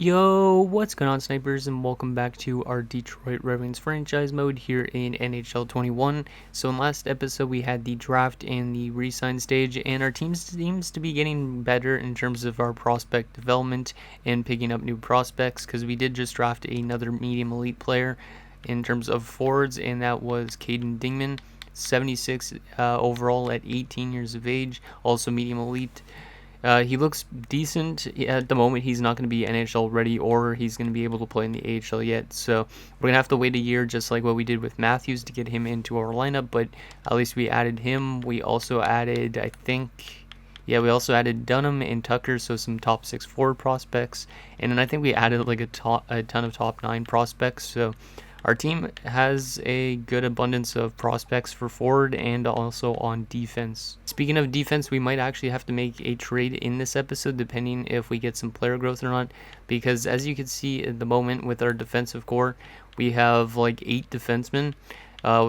Yo, what's going on, snipers, and welcome back to our Detroit Red Wings franchise mode here in NHL 21. So in last episode we had the draft and the re-sign stage, and our team seems to be getting better in terms of our prospect development and picking up new prospects, because we did just draft another medium elite player in terms of forwards, and that was Caden Dingman, 76 overall at 18 years of age, also medium elite. He looks decent at the moment. He's not going to be NHL ready, or he's going to be able to play in the AHL yet. So we're going to have to wait a year, just like what we did with Matthews, to get him into our lineup. But at least we added him. We also added, we also added Dunham and Tucker, so some top 6 forward prospects. And then I think we added like a ton of top 9 prospects. So our team has a good abundance of prospects for forward and also on defense. Speaking of defense, we might actually have to make a trade in this episode depending if we get some player growth or not, because as you can see at the moment with our defensive core, we have like 8 defensemen.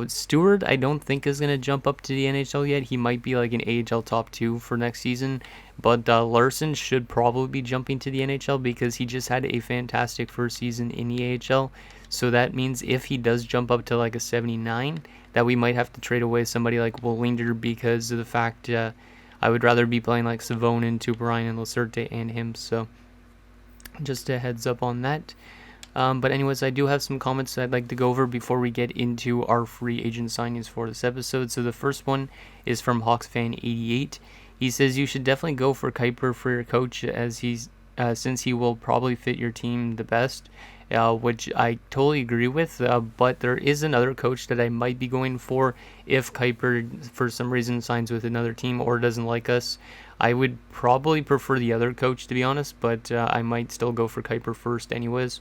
Stewart, I don't think is going to jump up to the NHL yet. He might be like an AHL top 2 for next season. But Larson should probably be jumping to the NHL because he just had a fantastic first season in the AHL. So that means if he does jump up to like a 79, that we might have to trade away somebody like Wallinder because of the fact I would rather be playing like Savonin, Tuparine, and Lacerte and him. So just a heads up on that. But anyways, I do have some comments that I'd like to go over before we get into our free agent signings for this episode. So the first one is from HawksFan88. He says you should definitely go for Kuiper for your coach, as since he will probably fit your team the best, which I totally agree with. But there is another coach that I might be going for if Kuiper for some reason signs with another team or doesn't like us. I would probably prefer the other coach, to be honest, but I might still go for Kuiper first anyways.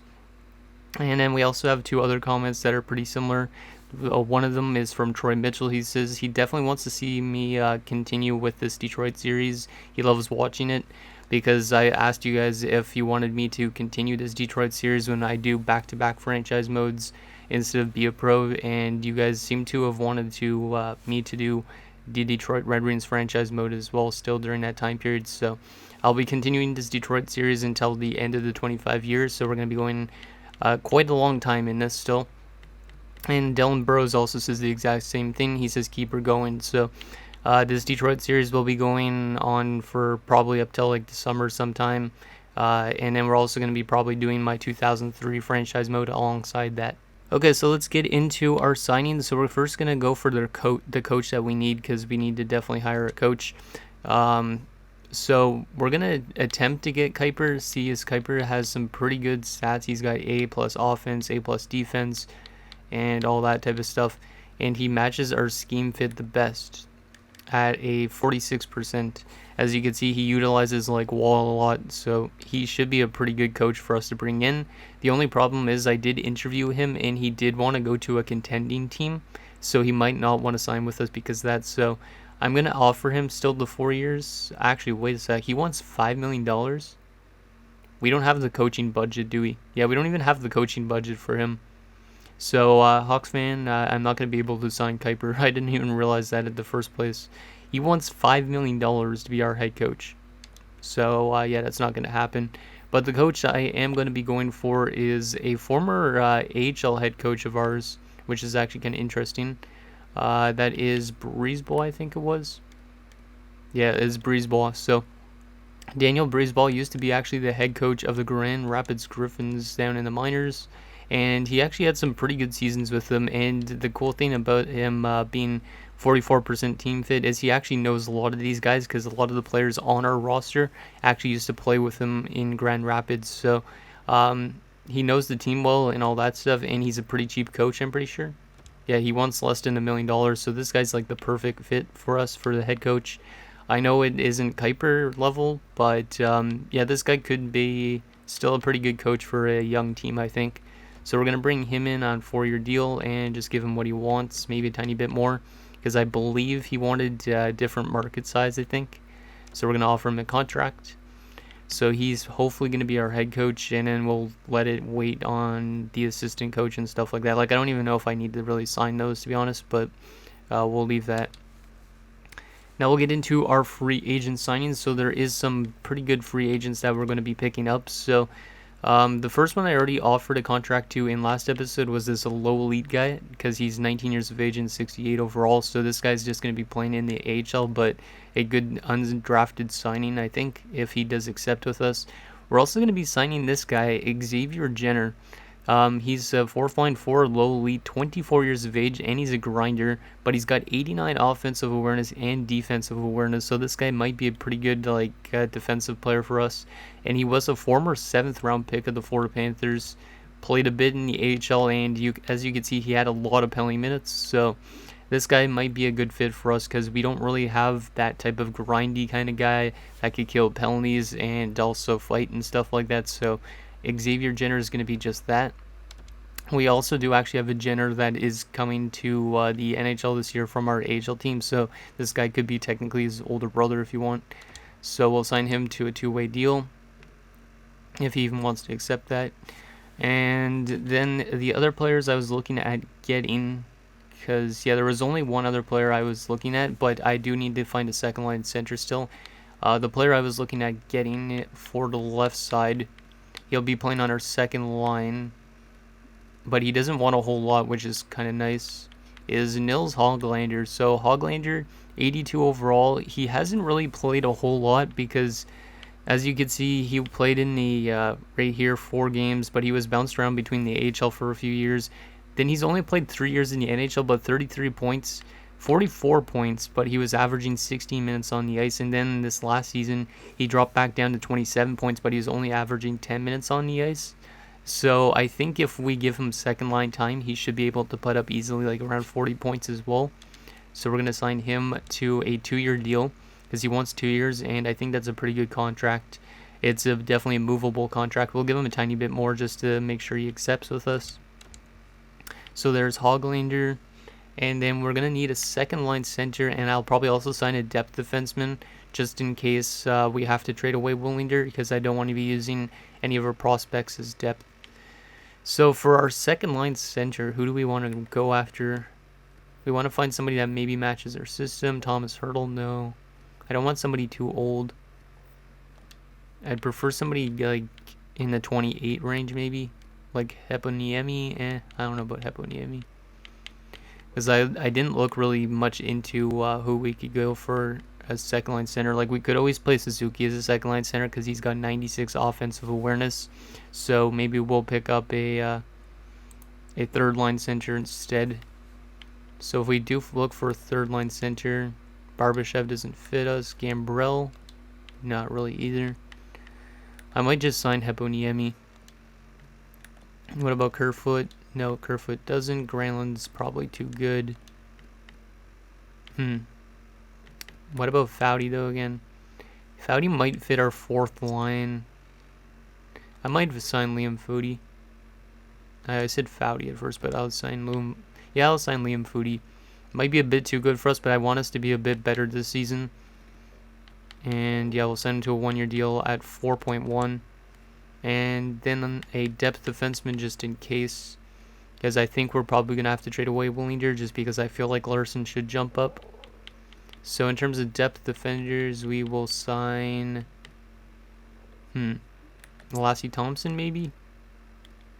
And then we also have 2 other comments that are pretty similar. One of them is from Troy Mitchell. He says he definitely wants to see me continue with this Detroit series. He loves watching it because I asked you guys if you wanted me to continue this Detroit series when I do back-to-back franchise modes instead of be a pro, and you guys seem to have wanted to me to do the Detroit Red Wings franchise mode as well still during that time period. So I'll be continuing this Detroit series until the end of the 25 years. So we're going to be going quite a long time in this still. And Dylan Burrows also says the exact same thing. He says keep her going. So this Detroit series will be going on for probably up till like the summer sometime. And then we're also going to be probably doing my 2003 franchise mode alongside that. Okay, so let's get into our signings. So we're first going to go for the coach that we need, because we need to definitely hire a coach. So we're going to attempt to get Kuiper. See, as Kuiper has some pretty good stats. He's got A+ offense, A+ defense, and all that type of stuff. And he matches our scheme fit the best at a 46%. As you can see, he utilizes like Wall a lot, so he should be a pretty good coach for us to bring in. The only problem is I did interview him, and he did want to go to a contending team, so he might not want to sign with us because of that. So I'm going to offer him still the 4 years. Actually, wait a sec. He wants $5 million. We don't have the coaching budget, do we? Yeah, we don't even have the coaching budget for him. So, Hawks fan, I'm not going to be able to sign Kuiper. I didn't even realize that in the first place. He wants $5 million to be our head coach. So, yeah, that's not going to happen. But the coach I am going to be going for is a former AHL head coach of ours, which is actually kind of interesting. That is Breezeball, I think it was. Yeah, it's Breezeball. So Daniel Breezeball used to be actually the head coach of the Grand Rapids Griffins down in the minors, and he actually had some pretty good seasons with them. And the cool thing about him being 44% team fit is he actually knows a lot of these guys, because a lot of the players on our roster actually used to play with him in Grand Rapids. So he knows the team well and all that stuff, and he's a pretty cheap coach, I'm pretty sure. Yeah, he wants less than $1 million, so this guy's like the perfect fit for us for the head coach. I know it isn't Kuiper level, but yeah, this guy could be still a pretty good coach for a young team, I think. So we're going to bring him in on a 4-year deal and just give him what he wants, maybe a tiny bit more, because I believe he wanted different market size, I think. So we're going to offer him a contract. So he's hopefully going to be our head coach, and then we'll let it wait on the assistant coach and stuff like that. Like, I don't even know if I need to really sign those, to be honest, but we'll leave that. Now we'll get into our free agent signings. So there is some pretty good free agents that we're going to be picking up. So The first one I already offered a contract to in last episode was this low elite guy because he's 19 years of age and 68 overall. So this guy's just going to be playing in the AHL, but a good undrafted signing, I think, if he does accept with us. We're also going to be signing this guy, Xavier Jenner. He's a fourth line for low elite, 24 years of age, and he's a grinder, but he's got 89 offensive awareness and defensive awareness, so this guy might be a pretty good defensive player for us. And he was a former 7th round pick of the Florida Panthers, played a bit in the AHL, and as you can see, he had a lot of penalty minutes, so this guy might be a good fit for us because we don't really have that type of grindy kind of guy that could kill penalties and also fight and stuff like that, so Xavier Jenner is going to be just that. We also do actually have a Jenner that is coming to the NHL this year from our AHL team, so this guy could be technically his older brother if you want. So we'll sign him to a 2-way deal if he even wants to accept that. And then the other players I was looking at getting, because there was only one other player I was looking at, but I do need to find a second line center still. The player I was looking at getting for the left side, he'll be playing on our second line, but he doesn't want a whole lot, which is kind of nice, is Nils Hoglander. So Hoglander, 82 overall. He hasn't really played a whole lot because, as you can see, he played in the right here 4 games, but he was bounced around between the AHL for a few years. Then he's only played 3 years in the NHL, but 33 points, 44 points, but he was averaging 16 minutes on the ice. And then this last season, he dropped back down to 27 points, but he was only averaging 10 minutes on the ice. So I think if we give him second line time, he should be able to put up easily like around 40 points as well. So we're going to sign him to a 2-year deal because he wants 2 years, and I think that's a pretty good contract. It's definitely a movable contract. We'll give him a tiny bit more just to make sure he accepts with us. So there's Hoglander, and then we're going to need a second line center, and I'll probably also sign a depth defenseman just in case we have to trade away Willinger because I don't want to be using any of our prospects as depth. So for our second line center, who do we want to go after? We want to find somebody that maybe matches our system. Thomas Hurdle, no. I don't want somebody too old. I'd prefer somebody like in the 28 range maybe. Like Heponiemi. I don't know about Heponiemi. Because I didn't look really much into who we could go for as second line center. Like we could always play Suzuki as a second line center because he's got 96 offensive awareness. So maybe we'll pick up a third line center instead. So if we do look for a third line center, Barbashev doesn't fit us. Gambrell, not really either. I might just sign Heponiemi. What about Kerfoot? No, Kerfoot doesn't. Granlund's probably too good. What about Foudy though again? Foudy might fit our fourth line. I might sign Liam Foudy. I said Foudy at first, but I'll sign Liam. Yeah, I'll sign Liam Foudy. Might be a bit too good for us, but I want us to be a bit better this season. And yeah, we'll send him to a 1-year deal at 4.1. And then a depth defenseman just in case. Because I think we're probably going to have to trade away Willinger just because I feel like Larson should jump up. So in terms of depth defenders, we will sign Lassie Thompson maybe?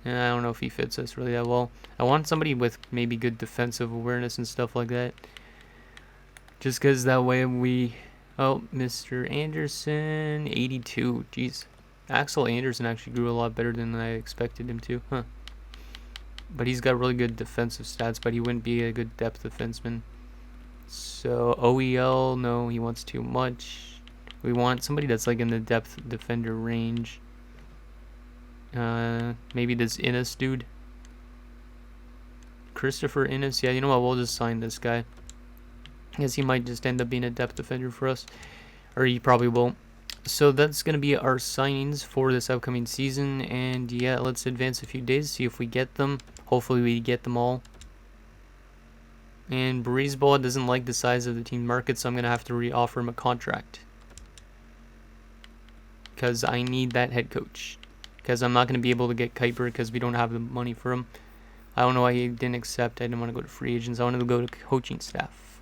I don't know if he fits us really that well. I want somebody with maybe good defensive awareness and stuff like that. Just because that way we... Oh, Mr. Anderson, 82. Jeez. Axel Anderson actually grew a lot better than I expected him to. But he's got really good defensive stats, but he wouldn't be a good depth defenseman. So, OEL, no, he wants too much. We want somebody that's like in the depth defender range. Maybe this Innes dude. Christopher Innes. Yeah, you know what? We'll just sign this guy. Because he might just end up being a depth defender for us. Or he probably won't. So that's going to be our signings for this upcoming season. And yeah, let's advance a few days, see if we get them. Hopefully we get them all. And Breezeball doesn't like the size of the team market, so I'm going to have to re-offer him a contract. Because I need that head coach. Because I'm not going to be able to get Kuiper because we don't have the money for him. I don't know why he didn't accept. I didn't want to go to free agents. I wanted to go to coaching staff.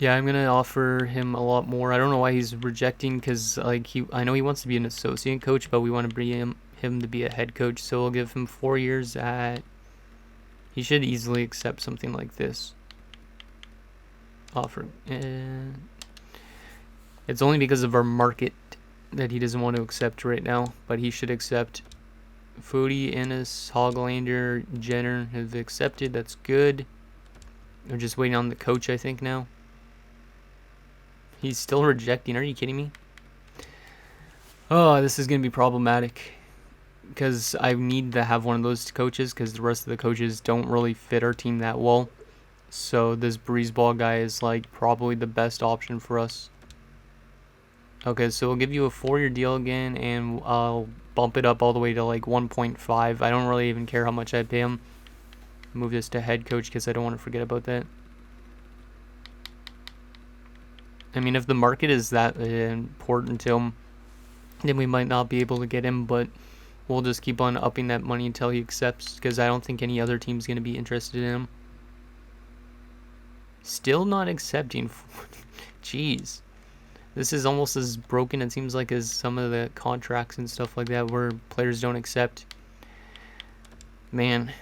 Yeah, I'm gonna offer him a lot more. I don't know why he's rejecting, because like I know he wants to be an associate coach, but we want to bring him to be a head coach. So we'll give him 4 years at. He should easily accept something like this offer. And it's only because of our market that he doesn't want to accept right now, but he should accept. Foodie, Ennis, Hoglander, Jenner have accepted. That's good. We're just waiting on the coach, I think, now. He's still rejecting. Are you kidding me? Oh, this is going to be problematic, because I need to have one of those coaches, because the rest of the coaches don't really fit our team that well. So this Breezeball guy is like probably the best option for us. Okay, so we'll give you a 4-year deal again, and I'll bump it up all the way to like 1.5. I don't really even care how much I pay him. Move this to head coach because I don't want to forget about that. I mean, if the market is that important to him, then we might not be able to get him, but we'll just keep on upping that money until he accepts, because I don't think any other team's going to be interested in him. Still not accepting. Jeez. This is almost as broken, it seems like, as some of the contracts and stuff like that where players don't accept. Man,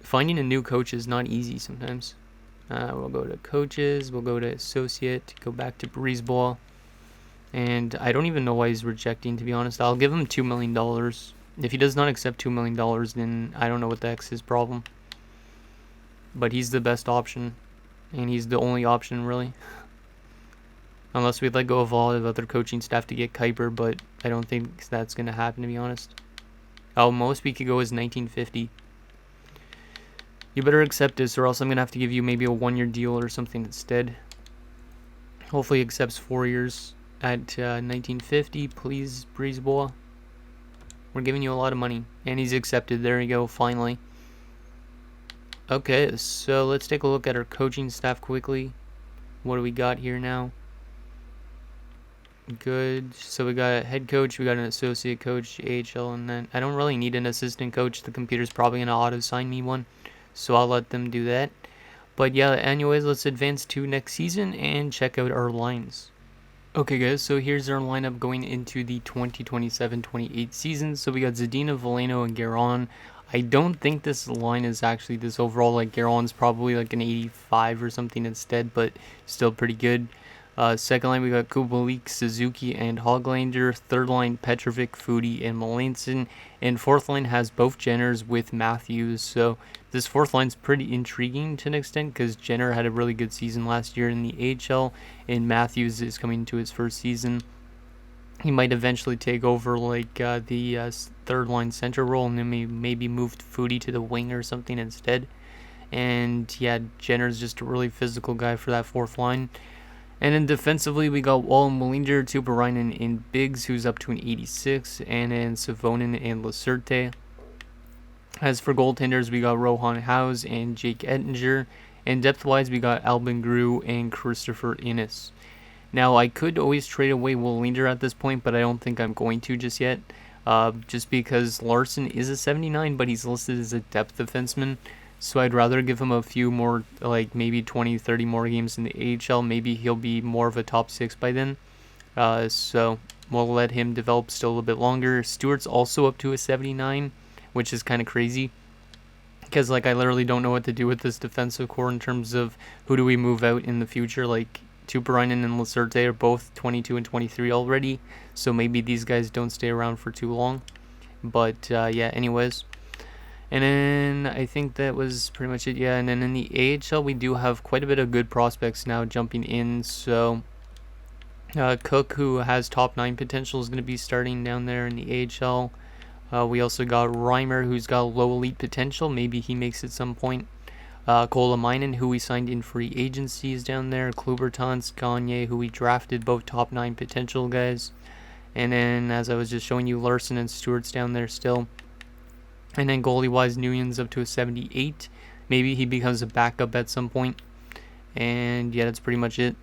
finding a new coach is not easy sometimes. We'll go to coaches, we'll go to associate, go back to Breezeball. And I don't even know why he's rejecting, to be honest. I'll give him $2 million. If he does not accept $2 million, then I don't know what the heck's his problem. But he's the best option. And he's the only option, really. Unless we'd let go of all of other coaching staff to get Kuiper, but I don't think that's going to happen, to be honest. Oh, most we could go is 1950. You better accept this, or else I'm going to have to give you maybe a 1-year deal or something instead. Hopefully he accepts 4 years at 1950. Please, Breezeball. We're giving you a lot of money. And he's accepted. There you go, finally. Okay, so let's take a look at our coaching staff quickly. What do we got here now? Good. So we got a head coach, we got an associate coach, AHL, and then I don't really need an assistant coach. The computer's probably going to auto-sign me one, so I'll let them do that. But yeah, anyways, let's advance to next season and check out our lines. Okay guys, so here's our lineup going into the 2027-28 season. So we got Zadina, Veleno, and Guerin. I don't think this line is actually this overall. Like, Guerin's probably like an 85 or something instead, but still pretty good. Second line, we got Kubalik, Suzuki, and Hoglander. Third line, Petrovic, Foodie, and Melanson. And fourth line has both Jenners with Matthews. So this fourth line's pretty intriguing to an extent, because Jenner had a really good season last year in the AHL, and Matthews is coming to his first season. He might eventually take over like the third line center role, and then maybe move Foodie to the wing or something instead. And yeah, Jenner's just a really physical guy for that fourth line. And then defensively, we got Wall, Molinder, Tuparainen, and Biggs, who's up to an 86, and then Savonin and Lacerte. As for goaltenders, we got Rohan House and Jake Ettinger. And depth-wise, we got Albin Grew and Christopher Innes. Now, I could always trade away Molinder at this point, but I don't think I'm going to just yet. Just because Larson is a 79, but he's listed as a depth defenseman. So I'd rather give him a few more, like maybe 20, 30 more games in the AHL. Maybe he'll be more of a top 6 by then. So we'll let him develop still a little bit longer. Stewart's also up to a 79, which is kind of crazy, because like I literally don't know what to do with this defensive core in terms of who do we move out in the future. Like, Tuparainen and Lacerte are both 22 and 23 already, so maybe these guys don't stay around for too long. But yeah, anyways. And then I think that was pretty much it. Yeah, and then in the AHL, we do have quite a bit of good prospects now jumping in. So Cook, who has top 9 potential, is going to be starting down there in the AHL. We also got Reimer, who's got low elite potential. Maybe he makes it some point. Kolamainen, who we signed in free agencies down there. Klubertans, Gagne, who we drafted, both top 9 potential guys. And then, as I was just showing you, Larson and Stewart's down there still. And then goalie-wise, Nguyen's up to a 78. Maybe he becomes a backup at some point. And yeah, that's pretty much it.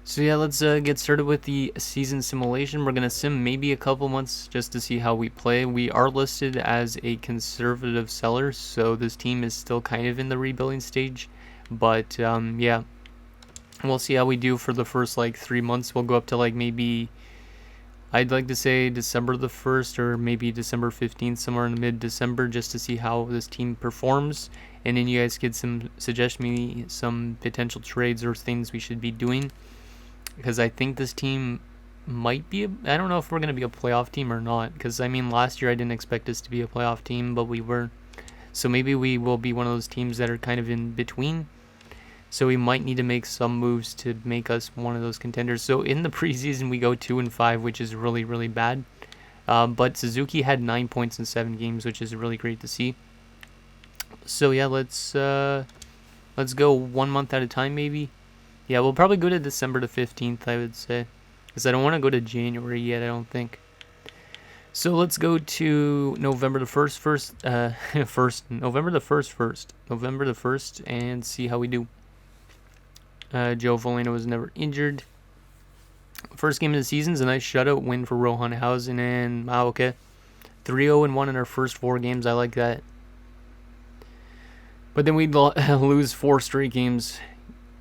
So yeah, let's get started with the season simulation. We're going to sim maybe a couple months just to see how we play. We are listed as a conservative seller, so this team is still kind of in the rebuilding stage. But yeah, We'll see how we do for the first like 3 months. We'll go up to like maybe, I'd like to say December the 1st or maybe December 15th, somewhere in the mid-December, just to see how this team performs. And then you guys could suggest me some potential trades or things we should be doing, because I think this team might be I don't know if we're going to be a playoff team or not, because I mean last year I didn't expect us to be a playoff team, but we were. So maybe we will be one of those teams that are kind of in between. So we might need to make some moves to make us one of those contenders. So in the preseason, we go 2-5, which is really, really bad. But Suzuki had 9 points in 7 games, which is really great to see. So yeah, let's go 1 month at a time, maybe. Yeah, we'll probably go to December the 15th, I would say, because I don't want to go to January yet, I don't think. So let's go to November the 1st, November the 1st, and see how we do. Joe Volano was never injured. First game of the season is a nice shutout win for Rohan Hausen, and okay. 3-0-1 in our first 4 games. I like that. But then we'd lose 4 straight games.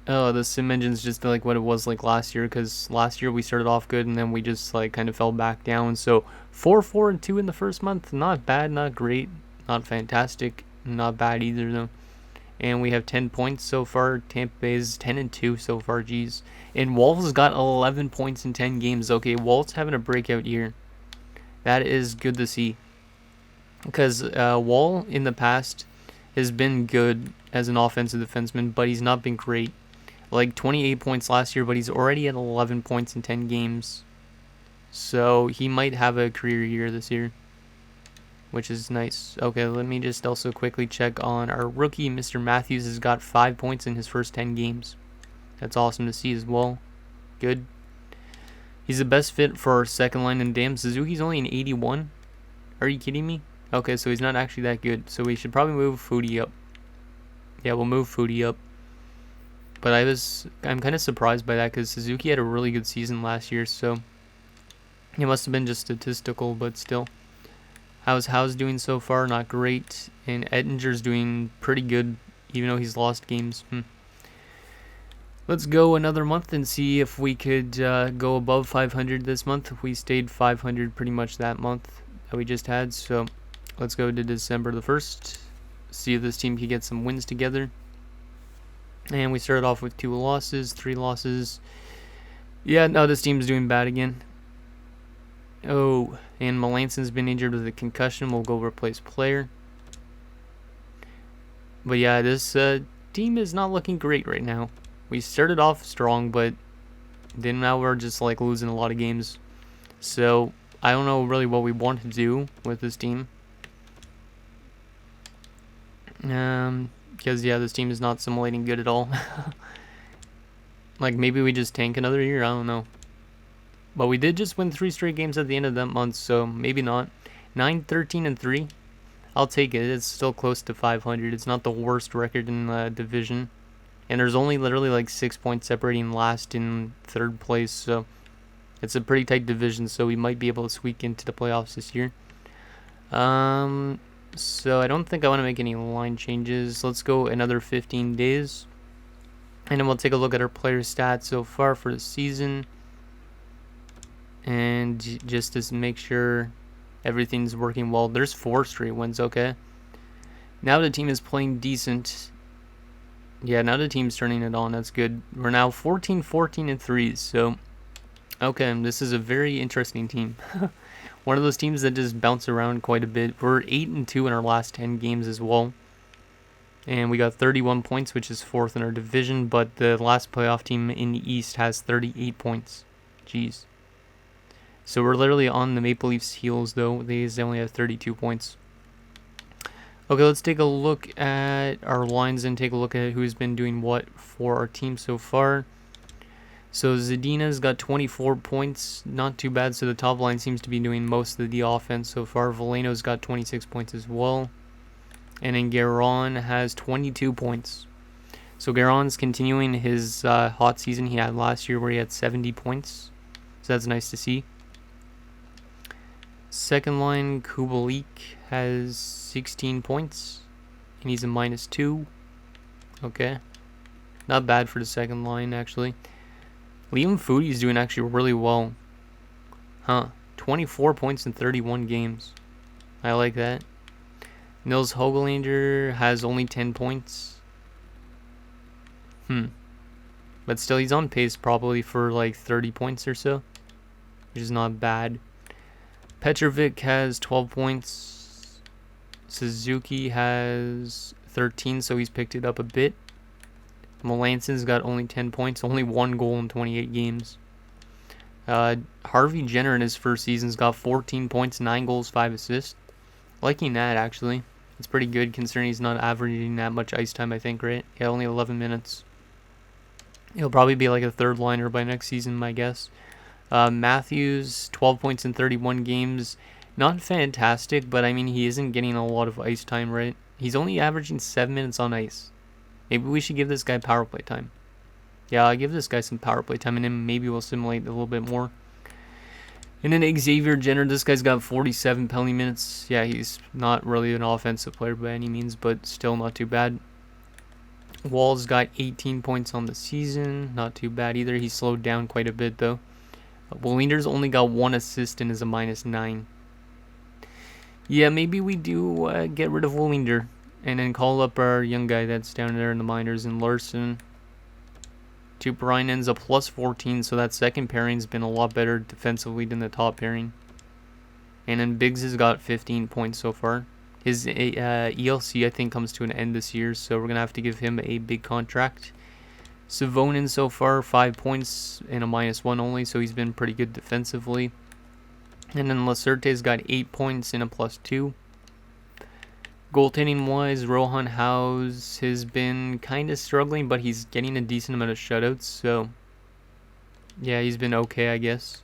Oh, the sim engine's just like what it was like last year, because last year we started off good and then we just like kind of fell back down. So 4-4-2 in the first month. Not bad, not great, not fantastic, not bad either though. And we have 10 points so far. Tampa Bay is 10-2 so far, geez. And Walt's got 11 points in 10 games. Okay, Walt's having a breakout year. That is good to see. Because Wall in the past has been good as an offensive defenseman, but he's not been great. Like 28 points last year, but he's already at 11 points in 10 games. So he might have a career year this year, which is nice. Okay, let me just also quickly check on our rookie. Mr. Matthews has got 5 points in his first 10 games. That's awesome to see as well. Good. He's the best fit for our second line, and damn, Suzuki's only an 81. Are you kidding me? Okay, so he's not actually that good. So we should probably move Foodie up. Yeah, we'll move Foodie up. But I'm kind of surprised by that, because Suzuki had a really good season last year, so it must have been just statistical, but still. How's House doing so far? Not great. And Ettinger's doing pretty good, even though he's lost games. Let's go another month and see if we could go above 500 this month. We stayed 500 pretty much that month that we just had. So let's go to December the 1st. See if this team can get some wins together. And we started off with 2 losses, 3 losses. Yeah, no, this team's doing bad again. Oh, and Melanson's been injured with a concussion. We'll go replace player. But yeah, this team is not looking great right now. We started off strong, but then now we're just like losing a lot of games. So I don't know really what we want to do with this team. Because yeah, this team is not simulating good at all. Like maybe we just tank another year. I don't know. But we did just win 3 straight games at the end of that month, so maybe not. 9-13-3. I'll take it. It's still close to 500. It's not the worst record in the division. And there's only literally like 6 points separating last and third place, so it's a pretty tight division, so we might be able to squeak into the playoffs this year. So I don't think I want to make any line changes. Let's go another 15 days. And then we'll take a look at our player stats so far for the season. And just to make sure everything's working well. There's 4 straight wins, okay. Now the team is playing decent. Yeah, now the team's turning it on. That's good. We're now 14-14-3, so okay, this is a very interesting team. One of those teams that just bounce around quite a bit. We're 8-2 in our last 10 games as well. And we got 31 points, which is 4th in our division, but the last playoff team in the East has 38 points. Jeez. So we're literally on the Maple Leafs' heels, though. They only have 32 points. Okay, let's take a look at our lines and take a look at who's been doing what for our team so far. So Zadina's got 24 points. Not too bad, so the top line seems to be doing most of the offense so far. Volano's got 26 points as well. And then Guerin has 22 points. So Guerin's continuing his hot season he had last year where he had 70 points. So that's nice to see. Second line, Kubalik has 16 points. And he's a -2. Okay. Not bad for the second line, actually. Liam Foodie's doing actually really well. 24 points in 31 games. I like that. Nils Hogelander has only 10 points. But still, he's on pace probably for like 30 points or so, which is not bad. Petrovic has 12 points. Suzuki has 13, so he's picked it up a bit. Melanson's got only 10 points, only 1 goal in 28 games. Harvey Jenner in his first season's got 14 points, 9 goals, 5 assists. Liking that, actually. It's pretty good considering he's not averaging that much ice time, I think, right? Yeah, only 11 minutes. He'll probably be like a third liner by next season, my guess. Matthews, 12 points in 31 games. Not fantastic, but I mean, he isn't getting a lot of ice time, right? He's only averaging 7 minutes on ice. Maybe we should give this guy power play time. Yeah, I'll give this guy some power play time, and then maybe we'll simulate a little bit more. And then Xavier Jenner, this guy's got 47 penalty minutes. Yeah, he's not really an offensive player by any means, but still not too bad. Wall's got 18 points on the season. Not too bad either. He slowed down quite a bit, though. Wallinder's only got 1 assist and is a -9. Yeah, maybe we do get rid of Wallinder and then call up our young guy that's down there in the minors in Larson. Tuppurainen's a +14, so that second pairing's been a lot better defensively than the top pairing. And then Biggs has got 15 points so far. His ELC, I think, comes to an end this year, so we're going to have to give him a big contract. Savonin so far, 5 points and a -1 only, so he's been pretty good defensively. And then Lacerte's got 8 points and a +2. Goaltending-wise, Rohan House has been kind of struggling, but he's getting a decent amount of shutouts, so yeah, he's been okay, I guess.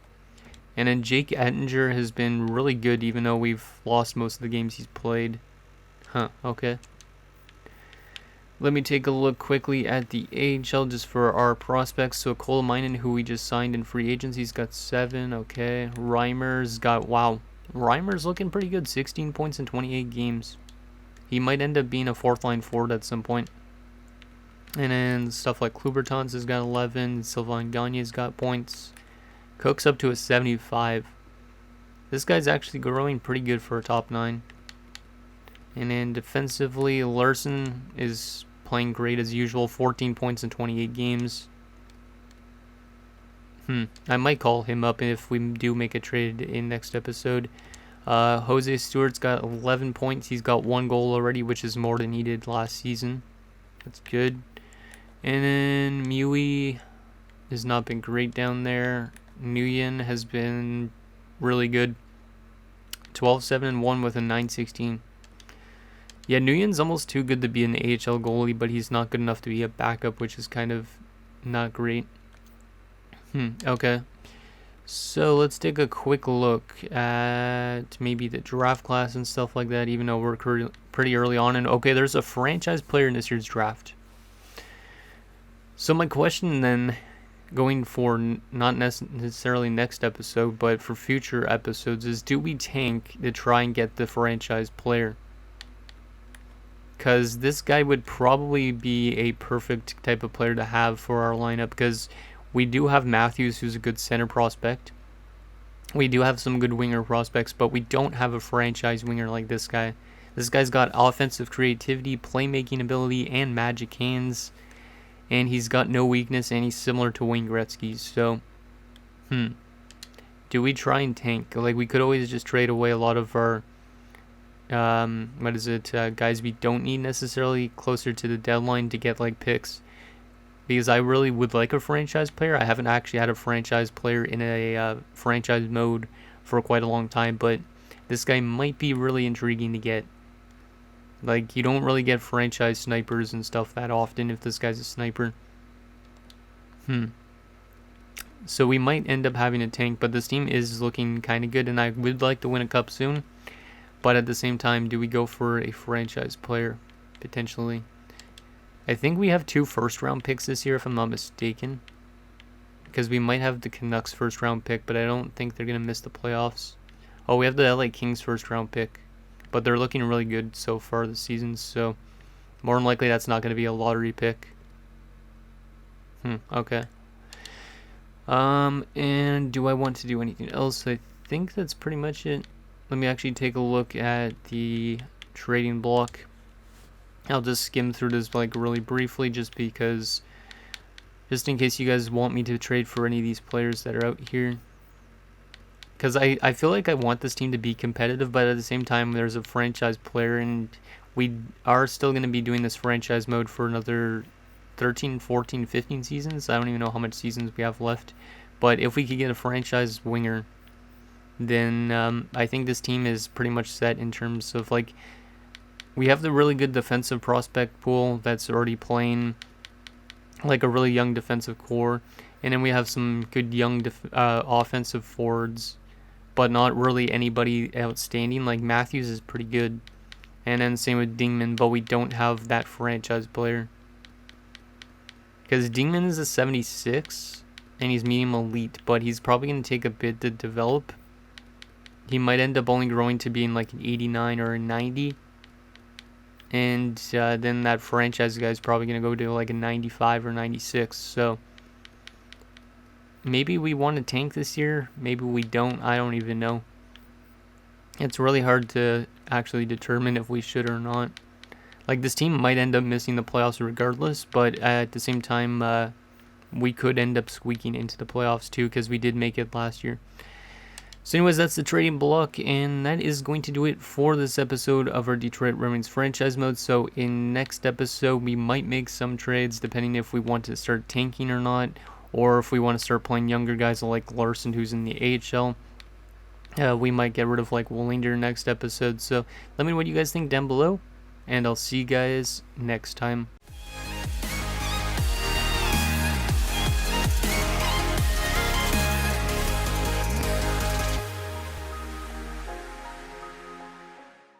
And then Jake Ettinger has been really good, even though we've lost most of the games he's played. Okay. Let me take a look quickly at the AHL just for our prospects. So Kolmainen, who we just signed in free agency, he's got 7. Okay. Reimer's got, wow. Reimer's looking pretty good. 16 points in 28 games. He might end up being a 4th-line forward at some point. And then stuff like Klubertons has got 11. Sylvain Gagne's got points. Cook's up to a 75. This guy's actually growing pretty good for a top 9. And then defensively, Larson is playing great as usual. 14 points in 28 games. I might call him up if we do make a trade in next episode. Jose Stewart's got 11 points. He's got 1 goal already, which is more than he did last season. That's good. And then Mui has not been great down there. Nguyen has been really good. 12-7-1 with a 9-16. Yeah, Nguyen's almost too good to be an AHL goalie, but he's not good enough to be a backup, which is kind of not great. Okay. So let's take a quick look at maybe the draft class and stuff like that, even though we're pretty early on. And okay, there's a franchise player in this year's draft. So my question then, going for not necessarily next episode, but for future episodes, is do we tank to try and get the franchise player? Because this guy would probably be a perfect type of player to have for our lineup, because we do have Matthews, who's a good center prospect. We do have some good winger prospects, but we don't have a franchise winger like this guy. This guy's got offensive creativity, playmaking ability, and magic hands. And he's got no weakness, and he's similar to Wayne Gretzky. So, do we try and tank? Like, we could always just trade away a lot of our, guys we don't need necessarily closer to the deadline to get, like, picks. Because I really would like a franchise player. I haven't actually had a franchise player in a franchise mode for quite a long time, but this guy might be really intriguing to get. Like, you don't really get franchise snipers and stuff that often if this guy's a sniper. So we might end up having a tank, but this team is looking kind of good, and I would like to win a cup soon. But at the same time, do we go for a franchise player, potentially? I think we have 2 first-round picks this year, if I'm not mistaken. Because we might have the Canucks first-round pick, but I don't think they're going to miss the playoffs. Oh, we have the LA Kings first-round pick. But they're looking really good so far this season, so more than likely that's not going to be a lottery pick. Okay. And do I want to do anything else? I think that's pretty much it. Let me actually take a look at the trading block. I'll just skim through this like really briefly just in case you guys want me to trade for any of these players that are out here. Because I feel like I want this team to be competitive, but at the same time, there's a franchise player, and we are still going to be doing this franchise mode for another 13, 14, 15 seasons. I don't even know how much seasons we have left. But if we could get a franchise winger, then I think this team is pretty much set in terms of, like, we have the really good defensive prospect pool that's already playing, like, a really young defensive core. And then we have some good young offensive forwards, but not really anybody outstanding. Like, Matthews is pretty good. And then same with Dingman, but we don't have that franchise player. Because Dingman is a 76, and he's medium elite, but he's probably going to take a bit to develop. He might end up only growing to being like an 89 or a 90. And then that franchise guy is probably going to go to like a 95 or 96. So maybe we want to tank this year. Maybe we don't. I don't even know. It's really hard to actually determine if we should or not. Like, this team might end up missing the playoffs regardless, but at the same time, we could end up squeaking into the playoffs too, because we did make it last year. So anyways, that's the trading block, and that is going to do it for this episode of our Detroit Red Wings franchise mode. So in next episode, we might make some trades depending if we want to start tanking or not, or if we want to start playing younger guys like Larson, who's in the AHL. We might get rid of like Wallinger next episode. So let me know what you guys think down below, and I'll see you guys next time.